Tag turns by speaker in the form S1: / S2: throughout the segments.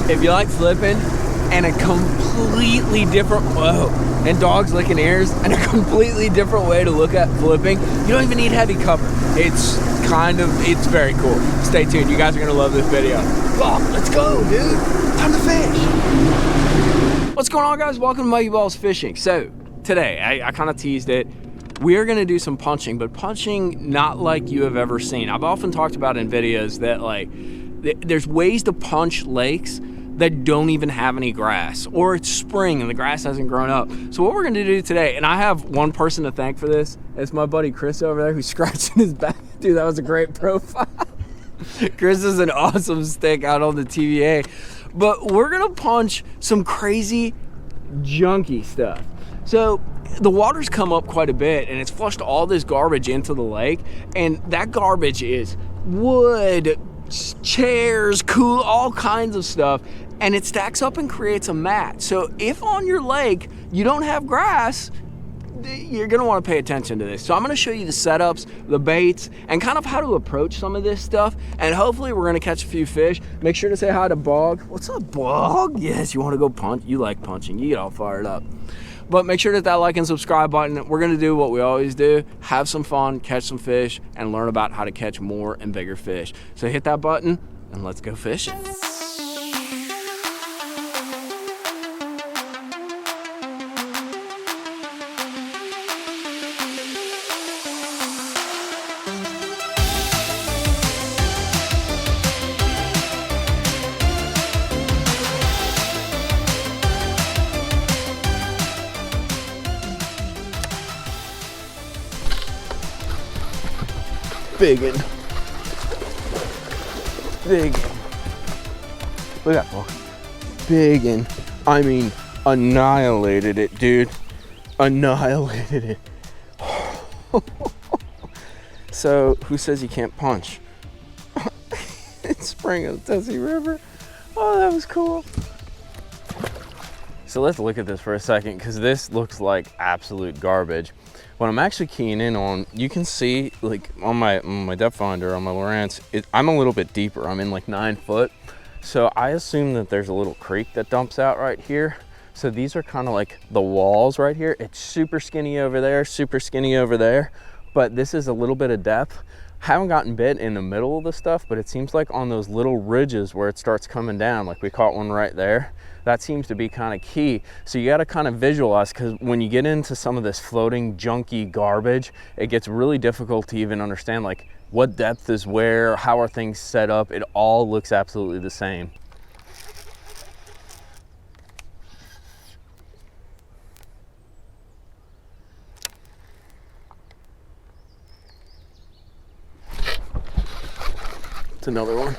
S1: if you like flipping and a completely different, and dogs licking ears and a completely different way to look at flipping, you don't even need heavy cover. It's very cool. Stay tuned. You guys are going to love this video. Oh, let's go, dude. Time to fish. What's going on, guys? Welcome to Mikeybalzz Fishing. So today, I kind of teased it. We are going to do some punching, but punching not like you have ever seen. I've often talked about in videos that there's ways to punch lakes that don't even have any grass, or it's spring and the grass hasn't grown up. So what we're gonna do today, and I have one person to thank for this, it's my buddy Chris over there who's scratching his back. Dude, that was a great profile. Chris is an awesome stick out on the TVA. But we're gonna punch some crazy junky stuff. So the water's come up quite a bit and it's flushed all this garbage into the lake, and that garbage is wood, chairs, all kinds of stuff, and it stacks up and creates a mat. So if on your lake you don't have grass, you're gonna wanna pay attention to this. So I'm gonna show you the setups, the baits, and kind of how to approach some of this stuff, and hopefully we're gonna catch a few fish. Make sure to say hi to Bog. What's up, Bog? Yes, you wanna go punch? You like punching, you get all fired up. But make sure to hit that like and subscribe button. We're gonna do what we always do, have some fun, catch some fish, and learn about how to catch more and bigger fish. So hit that button and let's go fishing. Biggin. Look at that ball. Biggin. I mean, annihilated it, dude. Annihilated it. So, who says you can't punch? It's spring of the Tennessee River. Oh, that was cool. So let's look at this for a second, because this looks like absolute garbage. What I'm actually keying in on, you can see like on my depth finder on my Lowrance, I'm a little bit deeper. I'm in like 9 foot. So I assume that there's a little creek that dumps out right here. So these are kind of like the walls right here. It's super skinny over there, super skinny over there. But this is a little bit of depth. Haven't gotten bit in the middle of the stuff, but it seems like on those little ridges where it starts coming down, like we caught one right there, that seems to be kind of key. So you got to kind of visualize, because when you get into some of this floating junky garbage, it gets really difficult to even understand like what depth is where, how are things set up. It all looks absolutely the same. It's another one.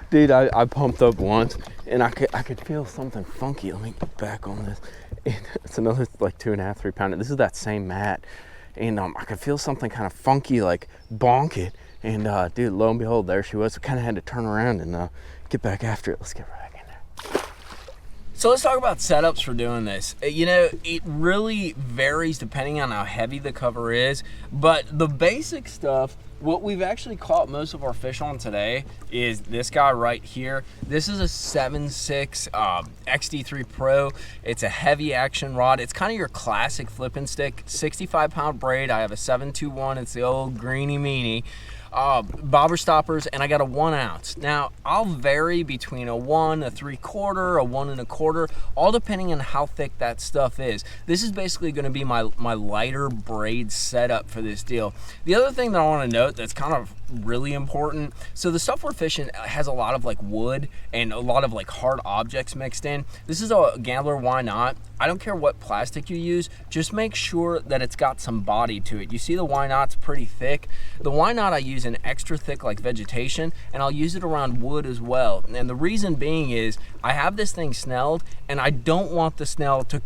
S1: Dude, I pumped up once and I could feel something funky. Let me get back on this. And it's another like 2.5, 3 pounder. This is that same mat. And I could feel something kind of funky, like bonk it. And dude, lo and behold, there she was. So kind of had to turn around and get back after it. Let's get right in there. So let's talk about setups for doing this. You know, it really varies depending on how heavy the cover is, but the basic stuff, what we've actually caught most of our fish on today is this guy right here. This is a 7.6 XD3 Pro. It's a heavy action rod. It's kind of your classic flipping stick, 65-pound braid. I have a 721. It's the old greeny meanie. Bobber stoppers, and I got a 1 ounce. Now, I'll vary between a 1, a 3/4, a 1 1/4, all depending on how thick that stuff is. This is basically going to be my lighter braid setup for this deal. The other thing that I want to note that's kind of really important, so the stuff we're fishing has a lot of like wood and a lot of like hard objects mixed in. This is a Gambler Why Not. I don't care what plastic you use, just make sure that it's got some body to it. You see the Why Not's pretty thick. The Why Not I use an extra thick like vegetation, and I'll use it around wood as well. And the reason being is I have this thing snelled, and I don't want the snell to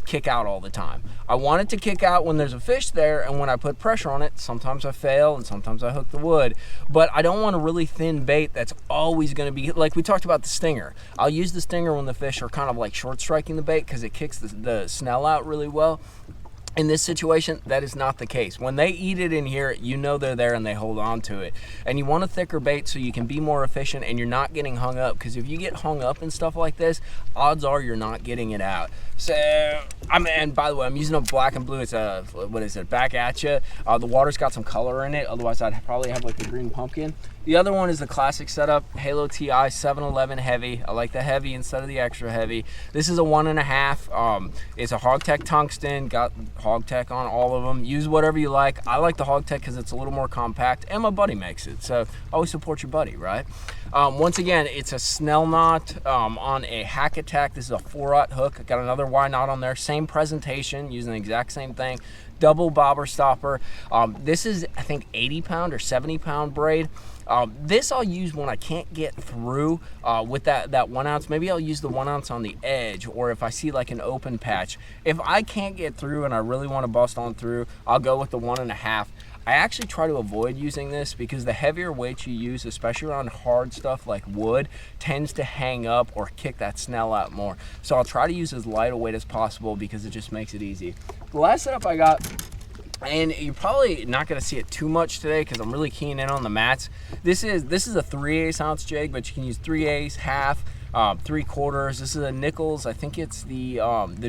S1: kick out all the time. I want it to kick out when there's a fish there, and when I put pressure on it, sometimes I fail and sometimes I hook the wood. But I don't want a really thin bait that's always going to be, like we talked about the stinger. I'll use the stinger when the fish are kind of like short striking the bait because it kicks the snell out really well. In this situation, that is not the case. When they eat it in here, you know they're there and they hold on to it. And you want a thicker bait so you can be more efficient and you're not getting hung up, because if you get hung up and stuff like this, odds are you're not getting it out. So, and by the way, I'm using a black and blue. It's a, what is it, back at you. The water's got some color in it, otherwise I'd probably have like a green pumpkin. The other one is the classic setup, Halo TI 711 heavy. I like the heavy instead of the extra heavy. This is a 1.5. It's a Hogtech tungsten, got Hogtech on all of them. Use whatever you like. I like the Hogtech because it's a little more compact, and my buddy makes it, so always support your buddy, right? Once again, it's a snell knot on a Hack Attack. This is a 4/0 hook. I got another Y knot on there. Same presentation, using the exact same thing. Double bobber stopper. This is, I think, 80 pound or 70 pound braid. This I'll use when I can't get through with that 1 ounce. Maybe I'll use the 1 ounce on the edge, or if I see like an open patch. If I can't get through and I really want to bust on through, I'll go with the 1.5. I actually try to avoid using this because the heavier weights you use, especially around hard stuff like wood, tends to hang up or kick that snell out more. So I'll try to use as light a weight as possible because it just makes it easy. The last setup I got, and you're probably not going to see it too much today because I'm really keying in on the mats. This is a 3/8 ounce jig, but you can use 3/8, half, 3/4. This is a Nichols. I think it's the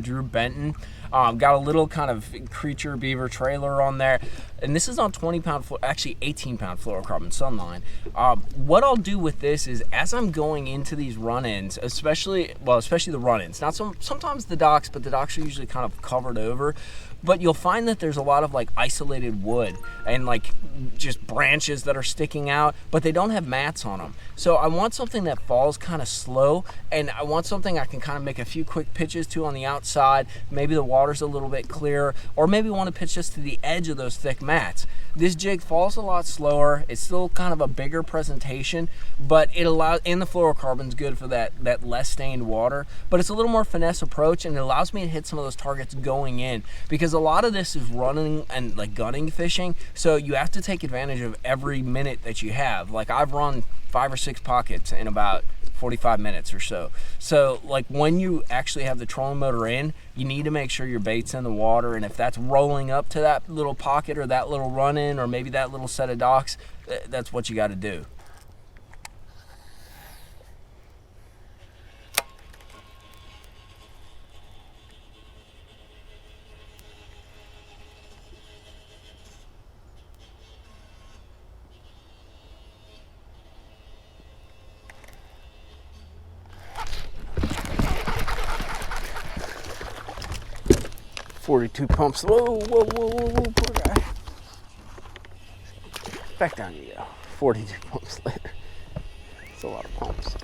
S1: Drew Benton. Got a little kind of creature beaver trailer on there, and this is on 20 pound, actually 18 pound fluorocarbon sunline. What I'll do with this is, as I'm going into these run-ins, especially the run-ins, not sometimes the docks, but the docks are usually kind of covered over. But you'll find that there's a lot of like isolated wood and like just branches that are sticking out, but they don't have mats on them. So I want something that falls kind of slow, and I want something I can kind of make a few quick pitches to on the outside. Maybe the water's a little bit clearer, or maybe want to pitch just to the edge of those thick mats. This jig falls a lot slower. It's still kind of a bigger presentation, but it allows, and the fluorocarbon's good for that less stained water, but it's a little more finesse approach, and it allows me to hit some of those targets going in, because a lot of this is running and like gunning fishing, so you have to take advantage of every minute that you have. Like, I've run 5 or 6 pockets in about 45 minutes or so. So like, when you actually have the trolling motor in, you need to make sure your bait's in the water, and if that's rolling up to that little pocket or that little run in or maybe that little set of docks, that's what you got to do. "42 pumps. Whoa, poor guy. Back down you go. 42 pumps later. It's a lot of pumps.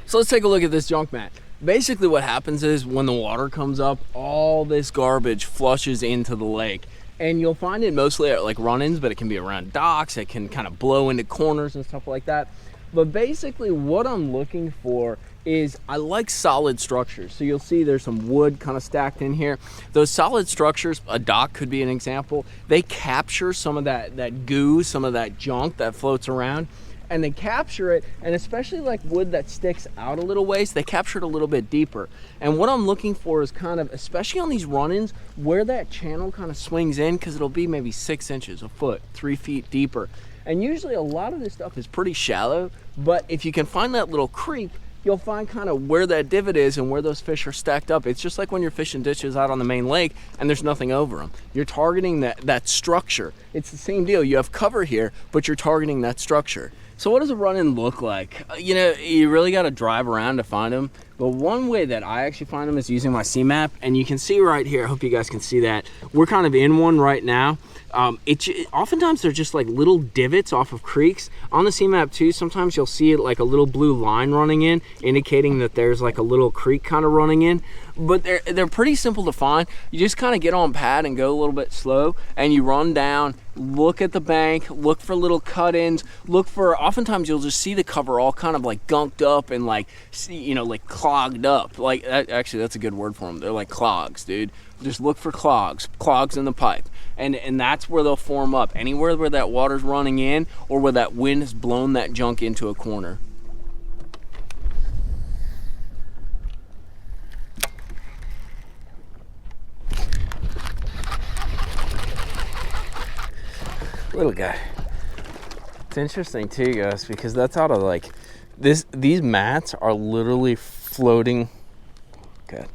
S1: So let's take a look at this junk mat. Basically what happens is, when the water comes up, all this garbage flushes into the lake. And you'll find it mostly at like run-ins, but it can be around docks. It can kind of blow into corners and stuff like that. But basically what I'm looking for is, I like solid structures. So you'll see there's some wood kind of stacked in here. Those solid structures, a dock could be an example, they capture some of that goo, some of that junk that floats around, and they capture it, and especially like wood that sticks out a little ways, they capture it a little bit deeper. And what I'm looking for is kind of, especially on these run-ins, where that channel kind of swings in, because it'll be maybe 6 inches, a foot, 3 feet deeper. And usually a lot of this stuff is pretty shallow, but if you can find that little creek, you'll find kind of where that divot is and where those fish are stacked up. It's just like when you're fishing ditches out on the main lake and there's nothing over them. You're targeting that structure. It's the same deal. You have cover here, but you're targeting that structure. So what does a run-in look like? You know, you really got to drive around to find them. But one way that I actually find them is using my C-map, and you can see right here, I hope you guys can see that. We're kind of in one right now. Oftentimes they're just like little divots off of creeks. On the C-map too, sometimes you'll see it like a little blue line running in, indicating that there's like a little creek kind of running in. But they're pretty simple to find. You just kind of get on pad and go a little bit slow, and you run down, look at the bank, look for little cut-ins, look for, oftentimes you'll just see the cover all kind of like gunked up and like, you know, like clogged up. Like, actually that's a good word for them. They're like clogs, dude. Just look for clogs in the pipe. And that's where they'll form up, anywhere where that water's running in or where that wind has blown that junk into a corner. little guy. It's interesting too, guys, because that's out of like this. These mats are literally floating. God,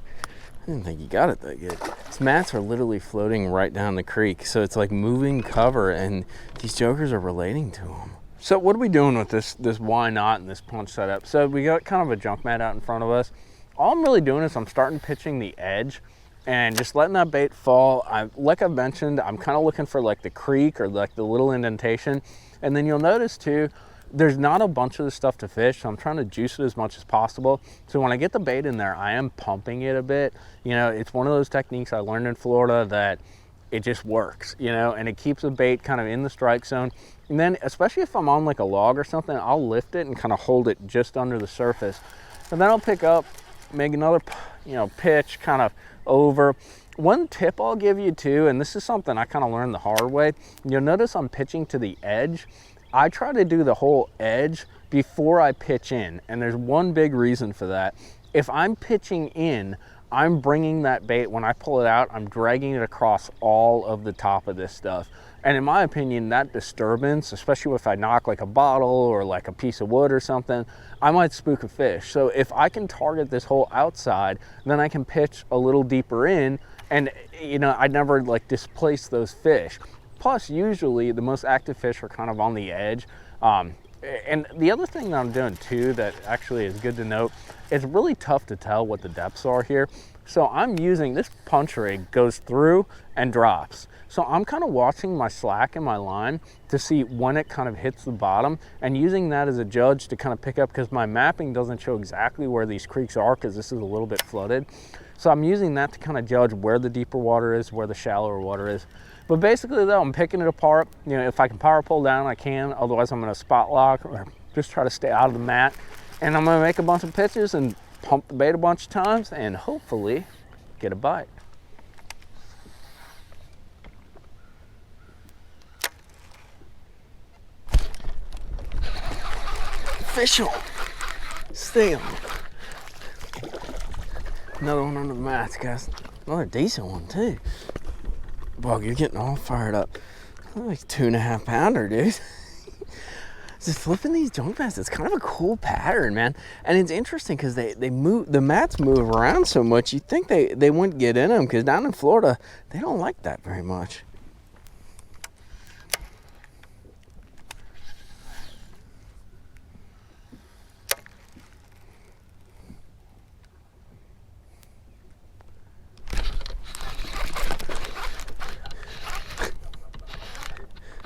S1: I didn't think you got it that good. These mats are literally floating right down the creek, so it's like moving cover, and these jokers are relating to them. So what are we doing with this why not and this punch setup? So we got kind of a junk mat out in front of us. All I'm really doing is I'm starting pitching the edge and just letting that bait fall. Like I've mentioned, I'm kind of looking for like the creek or like the little indentation. And then you'll notice too, there's not a bunch of the stuff to fish, so I'm trying to juice it as much as possible. So when I get the bait in there, I am pumping it a bit. You know, it's one of those techniques I learned in Florida that it just works, you know, and it keeps the bait kind of in the strike zone. And then, especially if I'm on like a log or something, I'll lift it and kind of hold it just under the surface. And then I'll pick up, make another, you know, pitch kind of over. One tip I'll give you too, and this is something I kind of learned the hard way. You'll notice I'm pitching to the edge. I try to do the whole edge before I pitch in, and there's one big reason for that. If I'm pitching in, I'm bringing that bait, when I pull it out, I'm dragging it across all of the top of this stuff. And in my opinion, that disturbance, especially if I knock like a bottle or like a piece of wood or something, I might spook a fish. So if I can target this whole outside, then I can pitch a little deeper in, and you know, I never like displace those fish. Plus, usually the most active fish are kind of on the edge. And the other thing that I'm doing too that actually is good to note, it's really tough to tell what the depths are here. So I'm using, this punch rig goes through and drops. So I'm kind of watching my slack in my line to see when it kind of hits the bottom and using that as a judge to kind of pick up, because my mapping doesn't show exactly where these creeks are because this is a little bit flooded. So I'm using that to kind of judge where the deeper water is, where the shallower water is. But basically though, I'm picking it apart. You know, if I can power pull down, I can. Otherwise I'm gonna spot lock or just try to stay out of the mat. And I'm gonna make a bunch of pitches and pump the bait a bunch of times and hopefully get a bite. Fish on. Stay on. Another one on the mats, guys. Another decent one too. Bug, you're getting all fired up. Like 2.5 pounder, dude. Just flipping these junk mats, it's kind of a cool pattern, man. And it's interesting because they move, the mats move around so much, you'd think they wouldn't get in them, because down in Florida, they don't like that very much.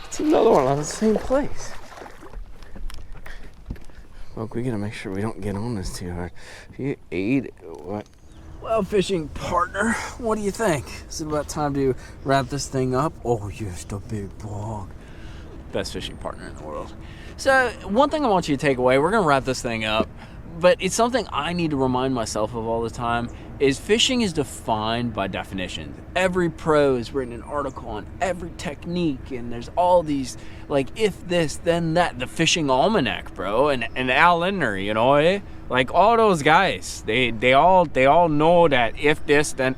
S1: It's another one on the same place. Look, we gotta make sure we don't get on this too hard. If you ate what? Well, fishing partner, what do you think? Is it about time to wrap this thing up? Oh, you're just a big bug. Best fishing partner in the world. So, one thing I want you to take away, we're gonna wrap this thing up, but it's something I need to remind myself of all the time, is fishing is defined by definitions. Every pro has written an article on every technique, and there's all these, like, if this, then that, the fishing almanac, bro, and Al Lindner, you know, eh? Like, all those guys, they all know that if this, then.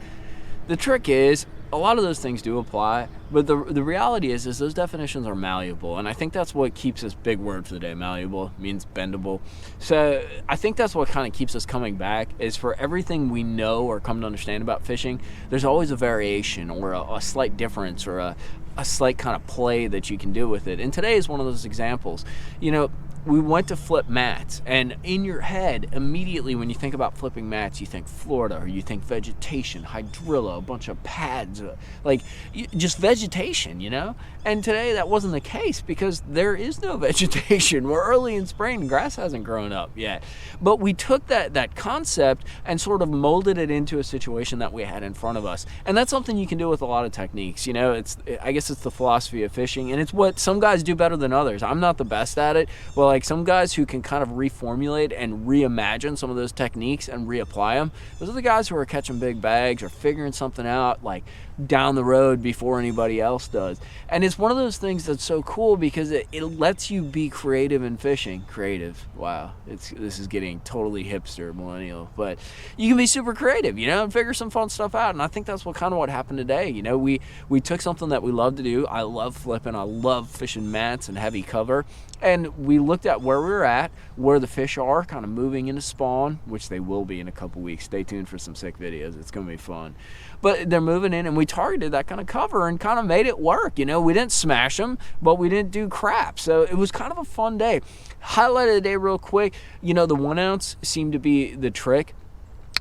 S1: The trick is, a lot of those things do apply, but the reality is those definitions are malleable, and I think that's what keeps this big word for the day. Malleable means bendable. So I think that's what kind of keeps us coming back, is for everything we know or come to understand about fishing, there's always a variation or a slight difference or a slight kind of play that you can do with it. And today is one of those examples. You know, we went to flip mats, and in your head, immediately when you think about flipping mats, you think Florida, or you think vegetation, hydrilla, a bunch of pads, like just vegetation, you know? And today that wasn't the case, because there is no vegetation. We're early in spring, grass hasn't grown up yet. But we took that concept and sort of molded it into a situation that we had in front of us. And that's something you can do with a lot of techniques, you know? I guess it's the philosophy of fishing, and it's what some guys do better than others. I'm not the best at it. Well, like some guys who can kind of reformulate and reimagine some of those techniques and reapply them, those are the guys who are catching big bags or figuring something out. Like,
S2: down the road before anybody else does. And it's one of those things that's so cool because it lets you be creative in fishing. Creative, wow, this is getting totally hipster millennial, but you can be super creative, you know, and figure some fun stuff out. And I think that's what happened today. You know, we took something that we love to do. I love flipping, I love fishing mats and heavy cover, and we looked at where we were at, where the fish are kind of moving into spawn, which they will be in a couple weeks. Stay tuned for some sick videos. It's gonna be fun. But they're moving in, and we targeted that kind of cover and kind of made it work. You know, we didn't smash them, but we didn't do crap. So it was kind of a fun day. Highlight of the day real quick, you know, the 1 ounce seemed to be the trick.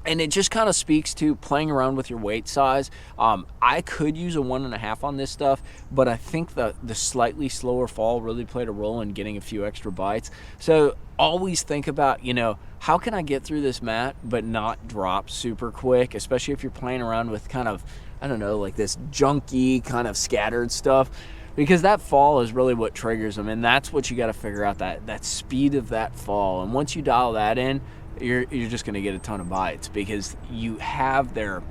S2: And it just kind of speaks to playing around with your weight size. I could use a 1.5 on this stuff, but I think the slightly slower fall really played a role in getting a few extra bites. So always think about, you know, how can I get through this mat but not drop super quick, especially if you're playing around with kind of, I don't know, like this junky kind of scattered stuff, because that fall is really what triggers them, and that's what you got to figure out, that speed of that fall. And once you dial that in, you're just going to get a ton of bites, because you have their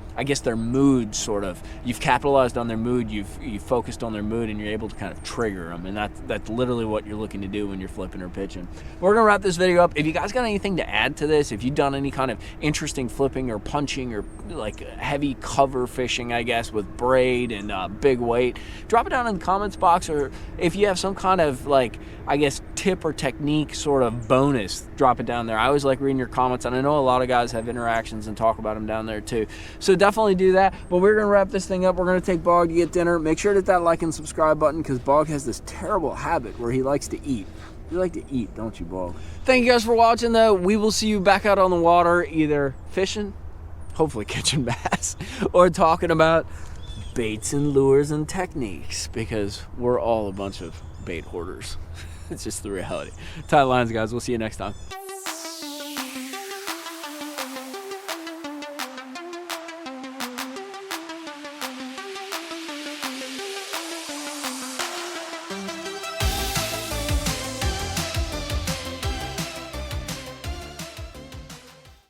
S2: mood sort of, you've capitalized on their mood, you've focused on their mood, and you're able to kind of trigger them. And that's literally what you're looking to do when you're flipping or pitching. We're going to wrap this video up. If you guys got anything to add to this, if you've done any kind of interesting flipping or punching or like heavy cover fishing, I guess, with braid and big weight, drop it down in the comments box. Or if you have some kind of, like, I guess, tip or technique sort of bonus, drop it down there. I always like reading your comments, and I know a lot of guys have interactions and talk about them down there too. So definitely do that. But we're gonna wrap this thing up. We're gonna take Bog to get dinner. Make sure to hit that like and subscribe button, because Bog has this terrible habit where he likes to eat. You like to eat, don't you, Bog? Thank you guys for watching, though. We will see you back out on the water, either fishing, hopefully catching bass, or talking about baits and lures and techniques, because we're all a bunch of bait hoarders. It's just the reality. Tight lines, guys. We'll see you next time.